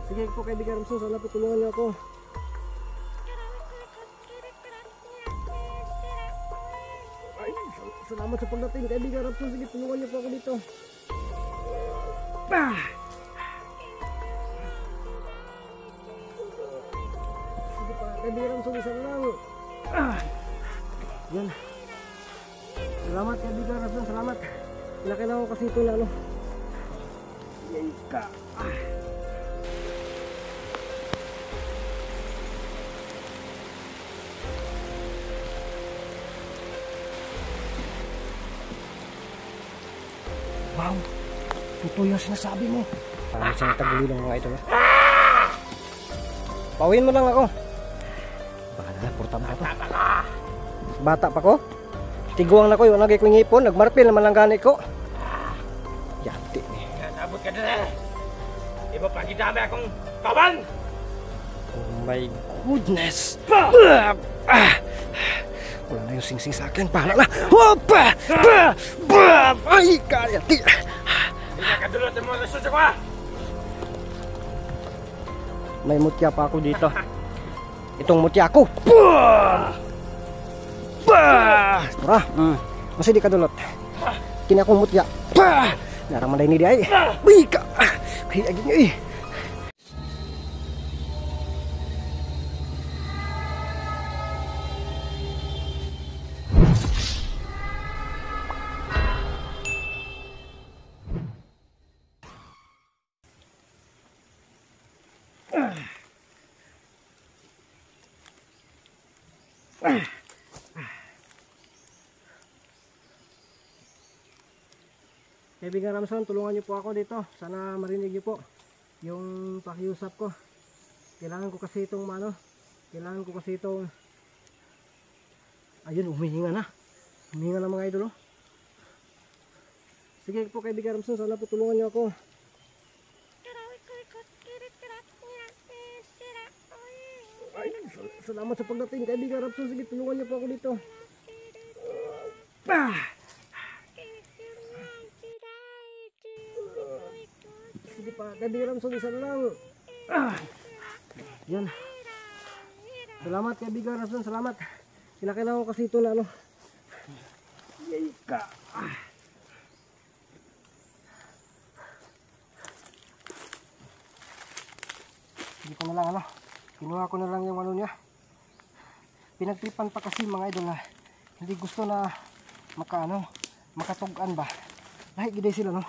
Sige po kaibigan Ramson, sana po tulungan niyo ako. Ay, salamat sa pagdating kaibigan Ramson. Sige, tulungan niyo po ako dito. Sige pa kaibigan Ramson, isa lang. Yan. Salamat kaibigan Ramson, salamat. Kailangan ko kasi ito na ano. Yan ka. Wow, ito yung sinasabi mo. Parang siyang tagulilong mga ito. Pauwiin mo lang ako. Baka na, portable ako. Bata pa ko. Tiguang na ko yung nagay ko ngipon. Nagmarpil naman lang gani ko. Yati. Sabot ka na. Iba pa gidami akong kawan. Oh my goodness. Wala na yung singsing sa akin. Pahala na. Ay, kayati. Hindi ka dulot mo na suso ko. May mutya pa ako dito. Itong mutya ko. Tara. Masih di kadulot. Kini akong mutya. Naraman day ni di ay. Bika. Kaya gini eh. Kaibigan Ramson, tulungan niyo po ako dito. Sana marinig niyo po yung pakiusap ko. Kailangan ko kasi itong ano, kailangan ko kasi itong ayun, humihinga na. Humihinga na mga idol. Sige po kaibigan Ramson, sana po tulungan niyo ako. Ay, salamat sa pagdating kaibigan Ramson. Sige, tulungan niyo po ako dito. Sige pa, kaibigan Ramson, isa lang. Yan. Salamat kaibigan Ramson, salamat. Kailangan ko kasi ito na ano. Yay ka. Hindi ko na lang ano. Kinuha ko na lang yung ano niya. Pinagtripan pa kasi mga idol na hindi gusto na makatugan ba. Lahi giday sila no.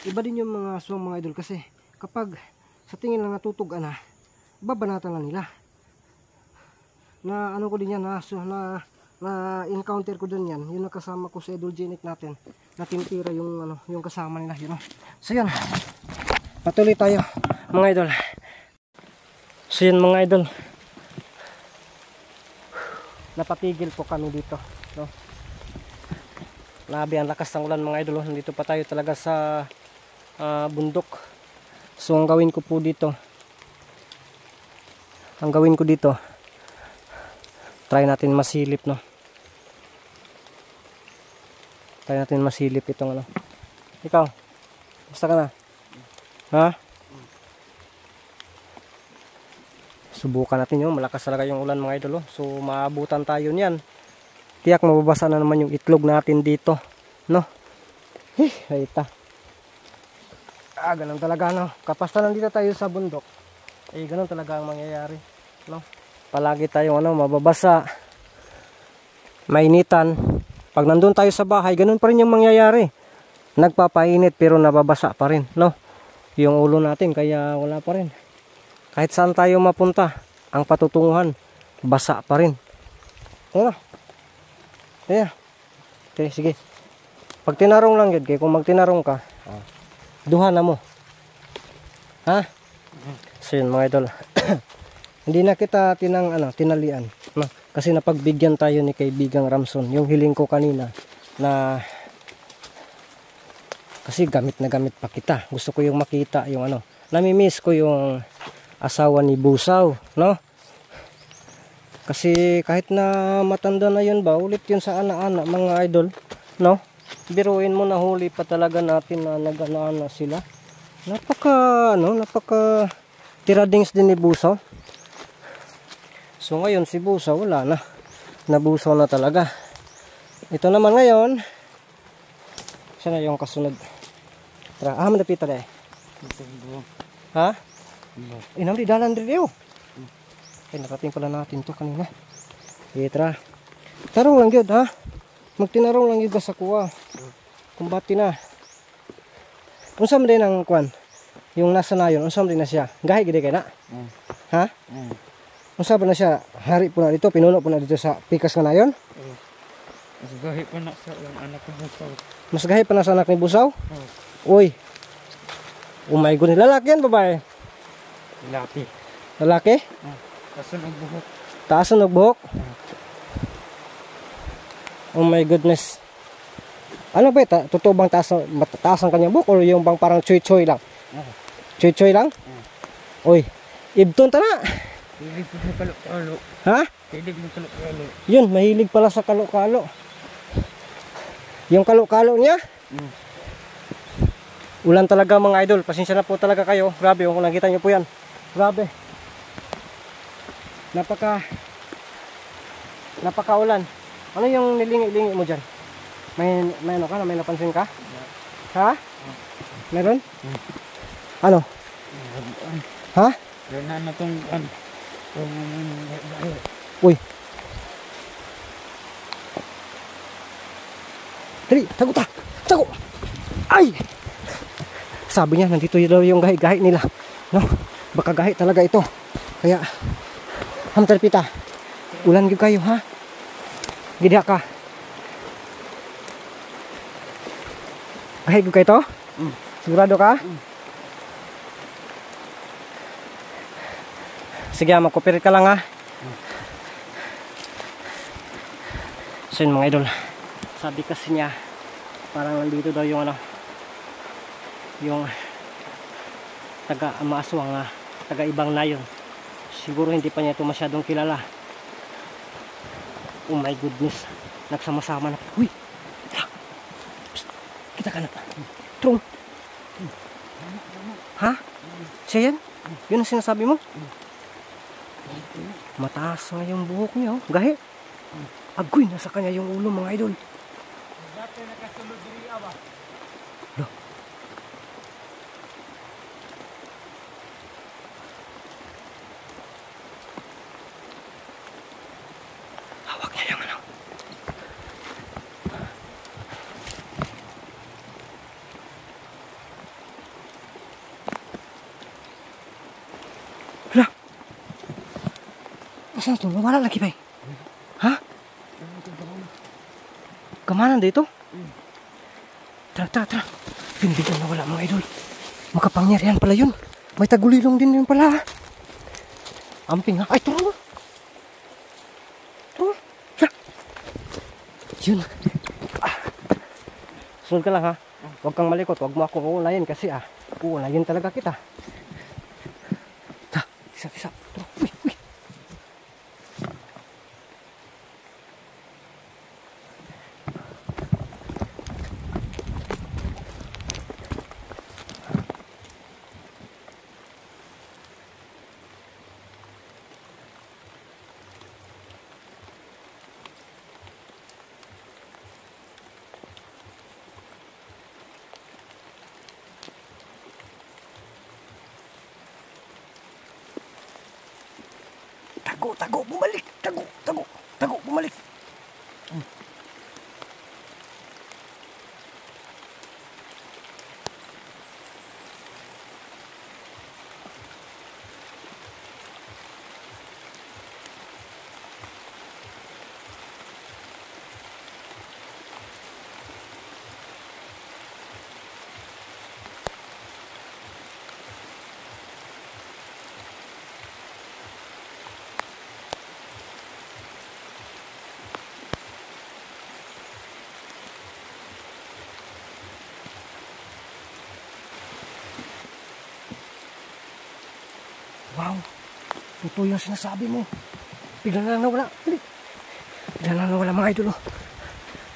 Iba din yung mga aswang mga idol kasi kapag sa tingin lang natutugan na, babanatan lang nila. Na ano ko din yan na encounter ko din yan. Yung nakasama ko sa idolgenic natin. Na tinitira yung ano, yung kasama nila yun. So yun. Patuloy tayo mga idol. So yun mga idol. Napatigil po kami dito, no. Grabe ang lakas ng ulan mga idol. Nandito pa tayo talaga sa bundok. So ang gawin ko po dito, try natin masilip, no. Try natin masilip itong ano. Ikaw, basta ka na? Ha? Subukan natin yun. Malakas talaga yung ulan mga idol. So maabutan tayo niyan. Tiyak mababasa na naman yung itlog natin dito, no. Hayta. Ganun talaga, no. Kapag nandito tayo sa bundok, ganun talaga ang mangyayari, no. Palagi tayong ano, mababasa, mainitan. Pag nandun tayo sa bahay, ganun pa rin yung mangyayari. Nagpapainit pero nababasa pa rin, no. Yung ulo natin kaya wala pa rin. Kahit saan tayo mapunta, ang patutunguhan, basa pa rin. Ayan. Ayan. Okay, sige. Pag tinarong lang yun, kung magtinarong ka, duha na mo. Ha? So yun mga idol. Hindi na kita tinalian. No? Kasi napagbigyan tayo ni kaibigang Ramson. Yung hiling ko kanina na kasi gamit na gamit pa kita. Gusto ko yung makita yung ano. Namimiss ko yung asawa ni Busaw, no? Kasi kahit na matanda na yun ba, ulit yun sa ana-ana mga idol, no? Biruin mo, nahuli pa talaga natin na nag-ana-ana sila. Napaka tiradings din ni Busaw. So ngayon si Busaw wala na. Nabusaw na talaga. Ito naman ngayon. Sana yung kasunod. Tara, madapita na eh. Ha? Inam di dalan diri oh. Ay narating pala natin to kanina. Tara. Tarong lang gyud ha. Magtinarong lang gyud sa kuha. Kumbati na. Unsa man din ang kwan? Yung nasa nayon, unsa man din na siya? Gahi gid kay na. Ha? Unsa ba na siya? Hari po na dito, pinuno po na dito sa pikas nga nayon? Mas gahi pa na sa anak ko Busaw. Mas gahi pa na sa anak ni Busaw? Uy. Oh my God, lalaki yan babae? Lalaki. Lalaki? Taas ang buhok. Taas ang buhok? Oh my goodness. Ano ba ito? Totoo bang taas ang kanyang buhok? O yung bang parang choy-choy lang? Choy-choy lang? Uy, ibton ta na. Hilig po sa kalo-kalo. Ha? Hilig mo kalo-kalo. Yun, mahilig pala sa kalo-kalo. Yung kalo-kalo niya? Ulan talaga mga idol. Pasensya na po talaga kayo. Grabe, kung nakita nyo po yan. Grabe. Napaka-ulan. Ano yung nilingi-lingi mo dyan? May ano ka? May napansin ka? Ha? Meron? Ano? Ha? Gana na itong Uy. Dali, tago ta. Tago. Ay! Sabi niya, nandito daw yung gahi-gahi nila. No? Baka gahi talaga ito. Kaya, hamtal pita. Ulan gyud kayo, ha? Gidya ka. Gahi gyud kayo to? Sigurado ka? Sige, magkupirit ka lang, ha? So yun mga idol, sabi kasi niya parang nandito daw yung ano, yung taga-maaswang nga, taga-ibang nayon. Siguro hindi pa niya ito masyadong kilala. Oh my goodness, nagsama-sama na. Uy, kita ka na. Trung. Ha? Siya yan? Yun ang sinasabi mo? Mataas nga yung buhok niya, oh. Gahi. Agoy, nasa kanya yung ulo mga idol. dati nakasulod diri ba? Loh. Hawak niya yung ano. Hala. Asan ito? Wala lagi ba? Ha? Kamanan dito? Tara, tara, tara. Pindigan na wala mga idol. Makapangyarihan pala yun. May tagulilong din yun pala. Amping ha. Ay, turo. Turo. Yun. Sunod ka lang ha. Huwag kang malikot. Huwag mo akong uulayin kasi uulayin talaga kita. Ta, isa-isa. Turo. Uy, uy. Tago, tago, bumalik. Tago, tago, tago, bumalik. Wow, ito yung sinasabi mo. Bigla na nawala. Bigla na nawala mga idol.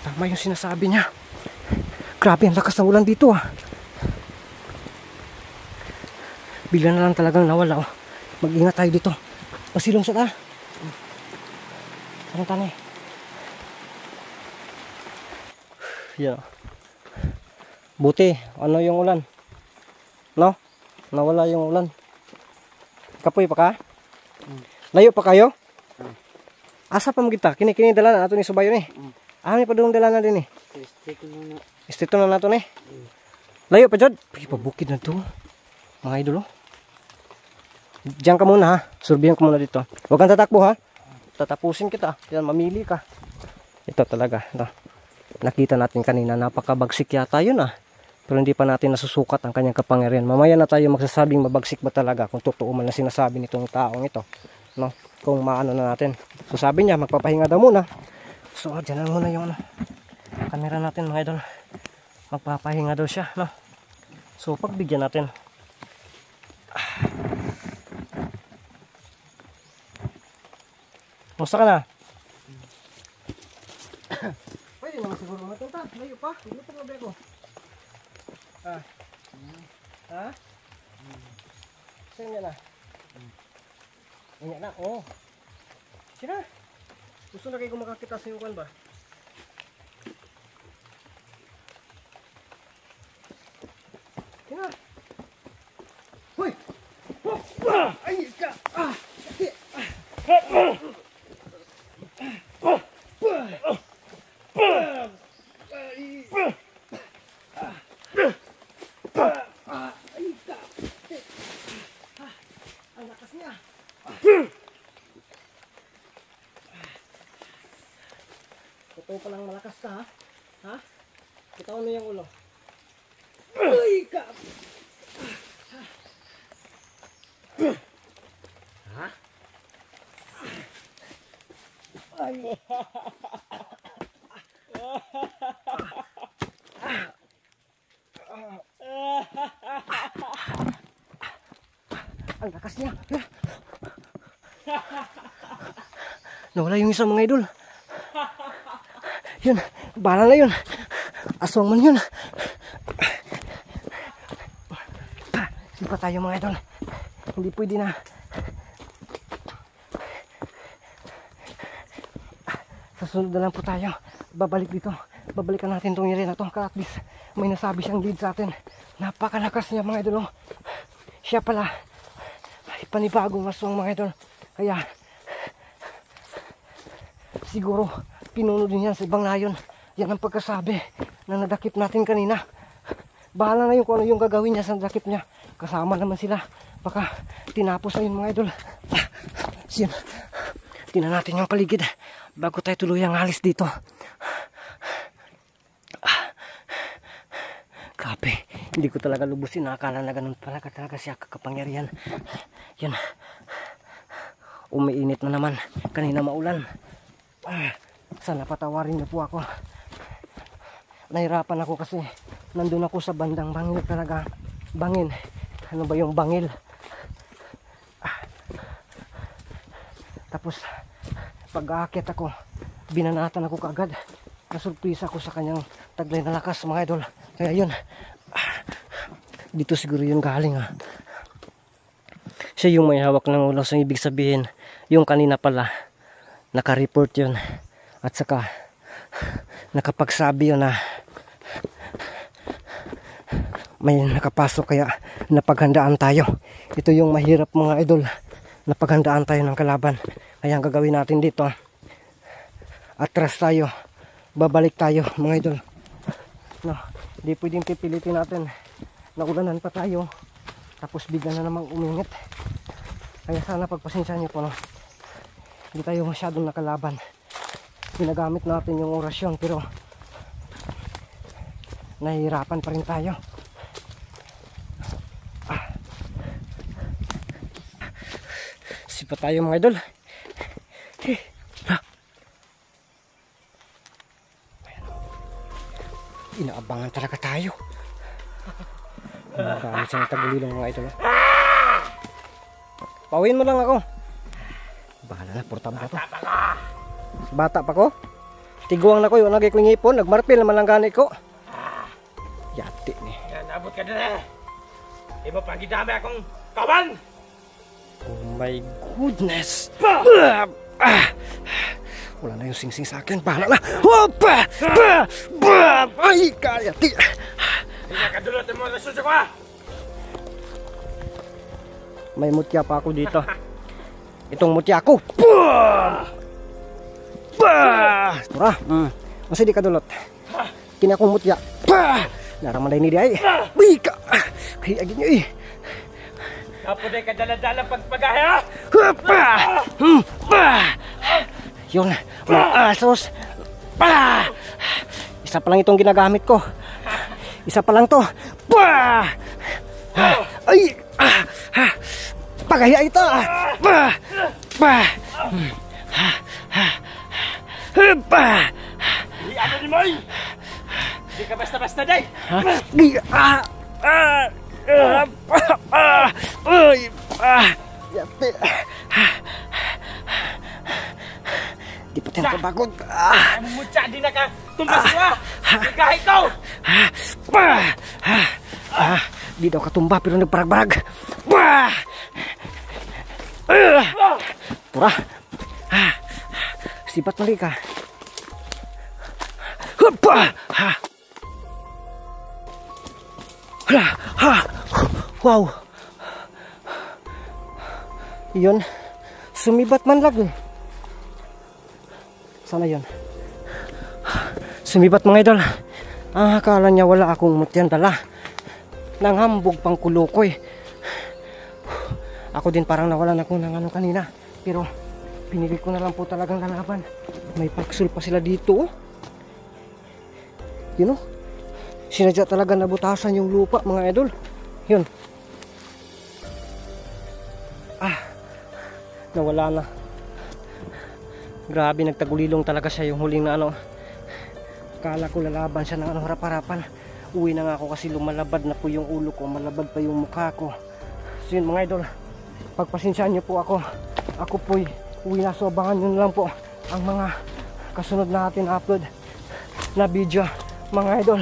Tama yung sinasabi niya. Grabe ang lakas ng ulan dito Bigla na lang talagang nawala oh. Mag-ingat tayo dito. Pasilong sa Anong tanay? Yan. Buti, ano yung ulan? No? Nawala yung ulan. Kapoy pa ka? Layo pa kayo? Asa pa mo kita? Kini dala na ato ni subayo ni. Ano pa doon dala na din eh? Istito na nato ni. Layo pa jud. Pabukid na to. Mga idol oh. Diyan ka muna ha. Surbihan ka muna dito. Huwag kang tatakbo ha. Tatapusin kita. Yan, mamili ka. Ito talaga. Ito. Nakita natin kanina. Napakabagsik yata yun ah. Pero hindi pa natin nasusukat ang kanyang kapangyarihan. Mamaya na tayo magsasabing mabagsik ba talaga. Kung totoo man na sinasabi nitong taong ito. No? Kung maano na natin. So sabi niya magpapahinga daw muna. So dyan na muna yung camera natin mga idol. Magpapahinga daw siya. No? So pagbigyan natin. Musta ka na? Pwede naman siguro matunta. Layo pa. Layo pa nga ko. Ha? Ha? Saan yan na? Yan na. Oh. Sina? Gusto na kayo makakita sa iukan ba? Sina? Hoy! Ay! Ka! Ah! Ang lakas niya. Totoo palang malakas ka ha? Ha? Kita mo yung ulo. Ay ka! Ha? Ay! Ang lakas niya. Nawala yung isang mga idol. Yun, bala na yun. Aswang man yun. Sipa tayo mga idol. Hindi pwede na. Sa sunod na lang po tayo. Babalik dito. Babalikan natin itong area na ito. At least may nasabi siyang lead sa atin. Napakalakas niya mga idol. Siya pala ay panibagong aswang mga idol. Kaya siguro pinuno din yan sa ibang layon. Yan ang pagkasabi na nadakip natin kanina. Bahala na yung kung ano yung gagawin niya sa nadakip niya. Kasama naman sila. Baka tinapos na yun mga idol. Siyan. Tingnan natin yung paligid bago tayo tuluyang alis dito. Grabe. Hindi ko talaga lubusin. Nakakala na ganun pala talaga siya kakapangyarihan. Yan. Umiinit na naman. Kanina maulan. Sana patawarin niyo po ako. Nahirapan ako kasi nandun ako sa bandang bangil talaga. Bangin. Ano ba yung bangil? Tapos pag-aakyat ako, binanatan ako kaagad. Nasurprisa ako sa kanyang taglay na lakas mga idol. Kaya yun. Dito siguro yun galing ha. Siya yung may hawak ng ulo. So ibig sabihin, yung kanina pala naka-report yun. At saka nakapagsabi yun na may nakapasok, kaya napaghandaan tayo. Ito yung mahirap mga idol. Napaghandaan tayo ng kalaban. Kaya ang gagawin natin dito, atras tayo, babalik tayo mga idol. No, hindi pwedeng pipilitin natin. Naulanan pa tayo, tapos bigla na namang umingit. Kaya sana pagpasensya nyo po, no? Hindi tayo masyadong nakalaban. Ginagamit natin yung orasyon, pero nahihirapan pa rin tayo. Sipa tayo mga idol. Inaabangan talaga tayo. Marami siyang tagulilong mga idol. Pauwiin mo lang ako. Bahala na, portable to. Bata pa ko. Tiguang na ko yung nagay kong ngipon. Nagmarpil naman lang gani ko. Yati ni. Yan, abot ka na. Iba pagi dami akong Kawan! Oh my goodness! Wala na yung singsing sa akin. Bahala na. Ay, kaya. Hindi ka dulot mo na suso ko. May mutya pa ako dito. Itong mutya ko. Tura. Masih di kadulot. Kini akong mutya. Naraman ni dia. Bika. Kaya gini eh. Apo day ka dala-dala pagpagaya. Yun, mga asos. Isa pa lang itong ginagamit ko. Isa pa lang to. Ay! Pagaya ito. Di ano ni Moy? Di ka basta-basta day. Di pa tayo kapagod. Ang mutya di na ka tumbas ko. Di ka ikaw. Di daw katumba pero nagparag-barag. Tura. Sipat mali ka. Wow. Yun. Sumibat man lagi. Sana yun. Sumibat mga idol. Akala niya wala akong mutyan dala. Nanghambog pang kulukoy. Ako din parang nawalan ako ng ano kanina. Pero pinili ko na lang po talagang lalaban. May paksul pa sila dito. You know? Sinadya talaga nabutasan yung lupa mga idol. Yun. Nawala na. Grabe, nagtagulilong talaga siya yung huling na ano. Akala ko lalaban siya ng ano, harap-harapan. Uwi na nga ako kasi lumalabad na po yung ulo ko. Malabad pa yung mukha ko. So yun mga idol, pagpasensyaan niyo po ako. Ako po'y uwi na, so abangan nyo lang po ang mga kasunod natin upload na video mga idol.